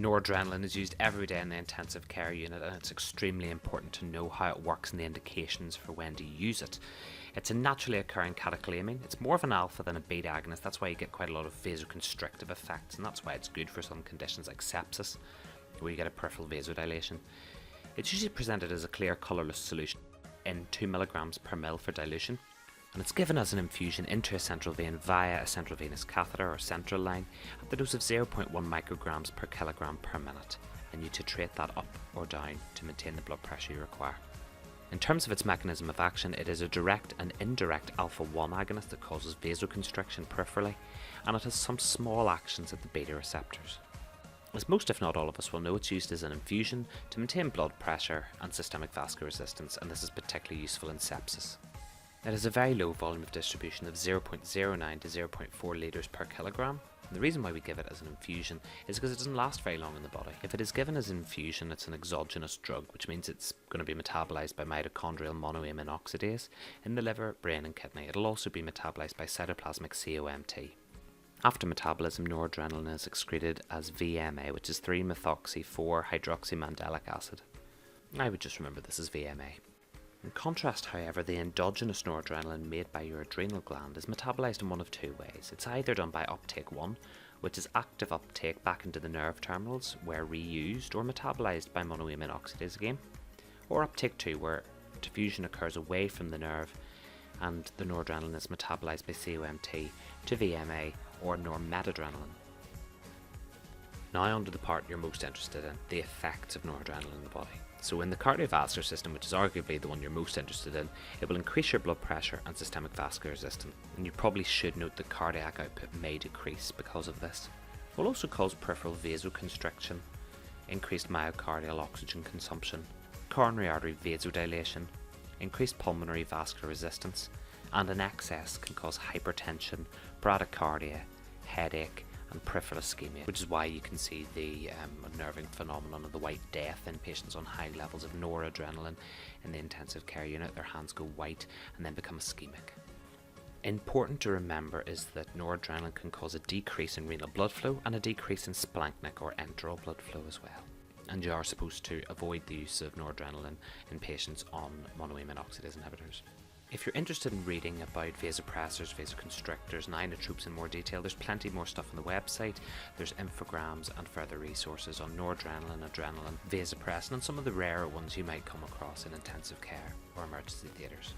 Noradrenaline is used every day in the intensive care unit, and it's extremely important to know how it works and the indications for when to use it. It's a naturally occurring catecholamine. It's more of an alpha than a beta agonist. That's why you get quite a lot of vasoconstrictive effects, and that's why it's good for some conditions like sepsis, where you get a peripheral vasodilation. It's usually presented as a clear colourless solution in 2 milligrams per ml for dilution, and it's given as an infusion into a central vein via a central venous catheter or central line at the dose of 0.1 micrograms per kilogram per minute, and you titrate that up or down to maintain the blood pressure you require. In terms of its mechanism of action, it is a direct and indirect alpha-1 agonist that causes vasoconstriction peripherally, and it has some small actions at the beta receptors. As most if not all of us will know, it's used as an infusion to maintain blood pressure and systemic vascular resistance, and this is particularly useful in sepsis. It has a very low volume of distribution of 0.09 to 0.4 litres per kilogram. And the reason why we give it as an infusion is because it doesn't last very long in the body. If it is given as an infusion, it's an exogenous drug, which means it's going to be metabolized by mitochondrial monoamine oxidase in the liver, brain and kidney. It'll also be metabolized by cytoplasmic COMT. After metabolism, noradrenaline is excreted as VMA, which is 3-methoxy-4-hydroxymandelic acid. I would just remember this as VMA. In contrast, however, the endogenous noradrenaline made by your adrenal gland is metabolized in one of two ways. It's either done by uptake 1, which is active uptake back into the nerve terminals, where reused or metabolized by monoamine oxidase again, or uptake 2, where diffusion occurs away from the nerve and the noradrenaline is metabolized by COMT to VMA or normetadrenaline. Now on to the part you're most interested in, the effects of noradrenaline in the body. So in the cardiovascular system, which is arguably the one you're most interested in, it will increase your blood pressure and systemic vascular resistance, and you probably should note that cardiac output may decrease because of this. It will also cause peripheral vasoconstriction, increased myocardial oxygen consumption, coronary artery vasodilation, increased pulmonary vascular resistance, and in excess can cause hypertension, bradycardia, headache, and peripheral ischemia, which is why you can see the unnerving phenomenon of the white death in patients on high levels of noradrenaline in the intensive care unit. Their hands go white and then become ischemic. Important to remember is that noradrenaline can cause a decrease in renal blood flow and a decrease in splanchnic or enteral blood flow as well. And you are supposed to avoid the use of noradrenaline in patients on monoamine oxidase inhibitors. If you're interested in reading about vasopressors, vasoconstrictors and inotropes in more detail, there's plenty more stuff on the website. There's infograms and further resources on noradrenaline, adrenaline, vasopressin and some of the rarer ones you might come across in intensive care or emergency theatres.